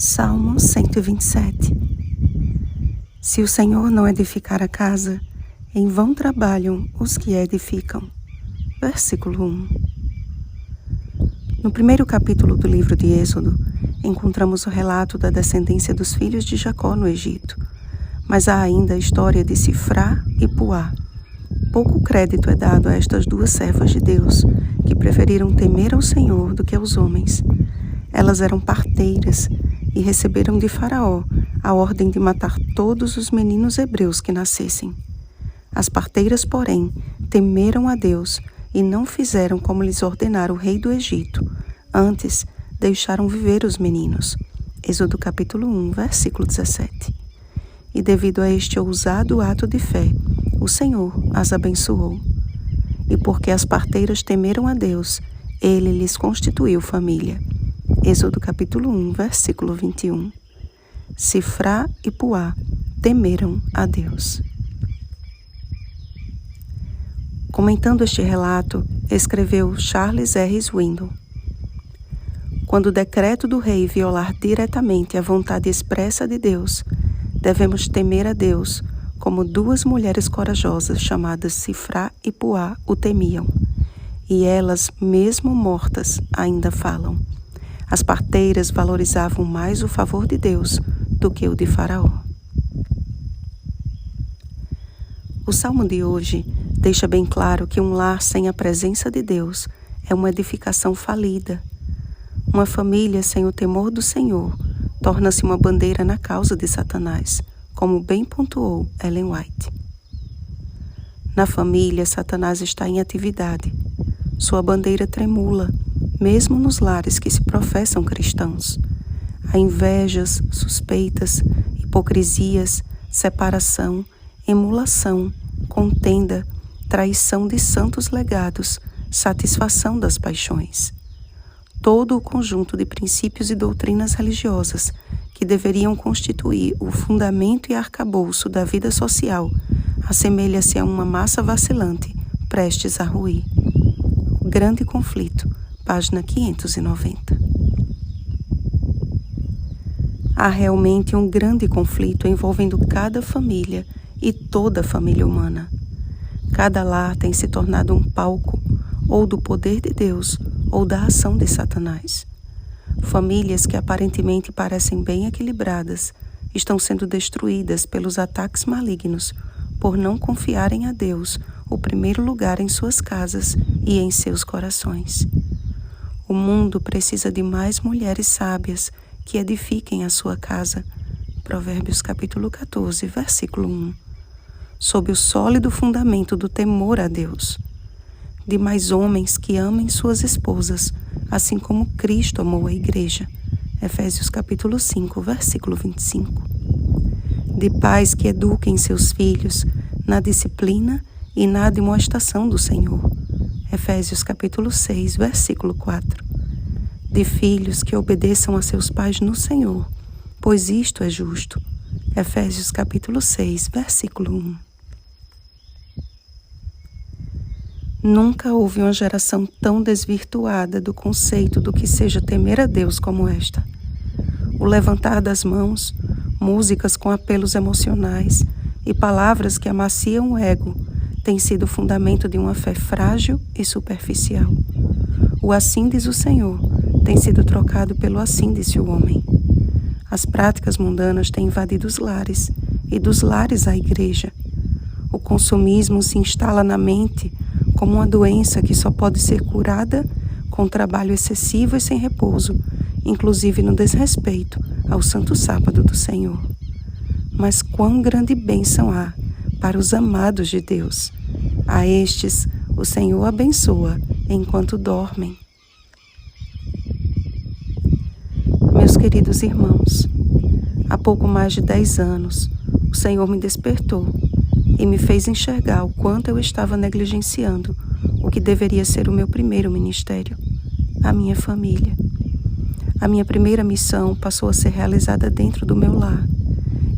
Salmo 127. Se o Senhor não edificar a casa, em vão trabalham os que a edificam. Versículo 1. No primeiro capítulo do livro de Êxodo, encontramos o relato da descendência dos filhos de Jacó no Egito, mas há ainda a história de Sifrá e Puá. Pouco crédito é dado a estas duas servas de Deus, que preferiram temer ao Senhor do que aos homens. Elas eram parteiras e receberam de Faraó a ordem de matar todos os meninos hebreus que nascessem. As parteiras, porém, temeram a Deus e não fizeram como lhes ordenara o rei do Egito. Antes, deixaram viver os meninos. Êxodo capítulo 1, versículo 17. E devido a este ousado ato de fé, o Senhor as abençoou. E porque as parteiras temeram a Deus, Ele lhes constituiu família. Êxodo capítulo 1, versículo 21. Sifrá e Puá temeram a Deus. Comentando este relato, escreveu Charles R. Swindoll: quando o decreto do rei violar diretamente a vontade expressa de Deus, devemos temer a Deus, como duas mulheres corajosas chamadas Sifrá e Puá o temiam. E elas, mesmo mortas, ainda falam. As parteiras valorizavam mais o favor de Deus do que o de Faraó. O salmo de hoje deixa bem claro que um lar sem a presença de Deus é uma edificação falida. Uma família sem o temor do Senhor torna-se uma bandeira na causa de Satanás, como bem pontuou Ellen White. Na família, Satanás está em atividade. Sua bandeira tremula, mesmo nos lares que se professam cristãos. Há invejas, suspeitas, hipocrisias, separação, emulação, contenda, traição de santos legados, satisfação das paixões. Todo o conjunto de princípios e doutrinas religiosas que deveriam constituir o fundamento e arcabouço da vida social assemelha-se a uma massa vacilante prestes a ruir. O grande conflito, página 590. Há realmente um grande conflito envolvendo cada família e toda a família humana. Cada lar tem se tornado um palco ou do poder de Deus ou da ação de Satanás. Famílias que aparentemente parecem bem equilibradas estão sendo destruídas pelos ataques malignos por não confiarem a Deus o primeiro lugar em suas casas e em seus corações. O mundo precisa de mais mulheres sábias que edifiquem a sua casa. Provérbios capítulo 14, versículo 1. Sob o sólido fundamento do temor a Deus. De mais homens que amem suas esposas, assim como Cristo amou a igreja. Efésios capítulo 5, versículo 25. De pais que eduquem seus filhos na disciplina e na admoestação do Senhor. Efésios capítulo 6, versículo 4. De filhos que obedeçam a seus pais no Senhor, pois isto é justo. Efésios capítulo 6, versículo 1. Nunca houve uma geração tão desvirtuada do conceito do que seja temer a Deus como esta. O levantar das mãos, músicas com apelos emocionais e palavras que amaciam o ego tem sido o fundamento de uma fé frágil e superficial. O assim diz o Senhor tem sido trocado pelo assim disse o homem. As práticas mundanas têm invadido os lares e dos lares a igreja. O consumismo se instala na mente como uma doença que só pode ser curada com trabalho excessivo e sem repouso, inclusive no desrespeito ao santo sábado do Senhor. Mas quão grande bênção há para os amados de Deus. A estes o Senhor abençoa enquanto dormem. Meus queridos irmãos, há pouco mais de 10 anos, o Senhor me despertou e me fez enxergar o quanto eu estava negligenciando o que deveria ser o meu primeiro ministério, a minha família. A minha primeira missão passou a ser realizada dentro do meu lar,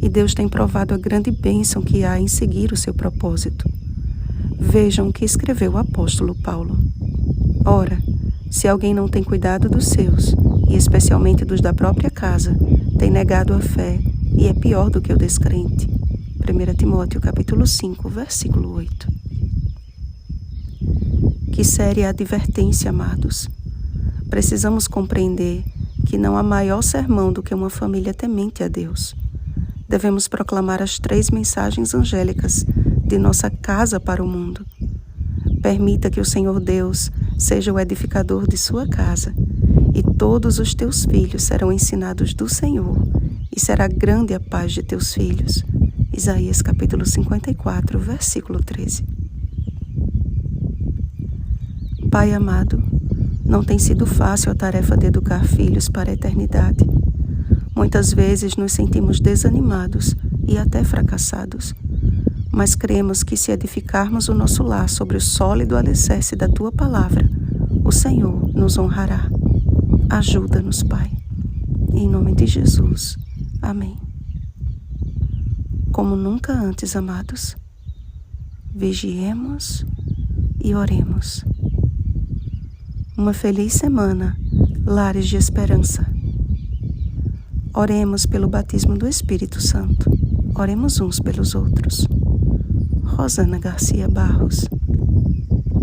e Deus tem provado a grande bênção que há em seguir o seu propósito. Vejam o que escreveu o apóstolo Paulo. Ora, se alguém não tem cuidado dos seus, e especialmente dos da própria casa, têm negado a fé e é pior do que o descrente. 1 Timóteo capítulo 5, versículo 8. Que séria advertência, amados! Precisamos compreender que não há maior sermão do que uma família temente a Deus. Devemos proclamar as 3 mensagens angélicas de nossa casa para o mundo. Permita que o Senhor Deus seja o edificador de sua casa, e todos os teus filhos serão ensinados do Senhor, e será grande a paz de teus filhos. Isaías capítulo 54, versículo 13. Pai amado, não tem sido fácil a tarefa de educar filhos para a eternidade. Muitas vezes nos sentimos desanimados e até fracassados, mas cremos que se edificarmos o nosso lar sobre o sólido alicerce da Tua Palavra, o Senhor nos honrará. Ajuda-nos, Pai. Em nome de Jesus. Amém. Como nunca antes, amados, vigiemos e oremos. Uma feliz semana, lares de esperança. Oremos pelo batismo do Espírito Santo. Oremos uns pelos outros. Rosana Garcia Barros.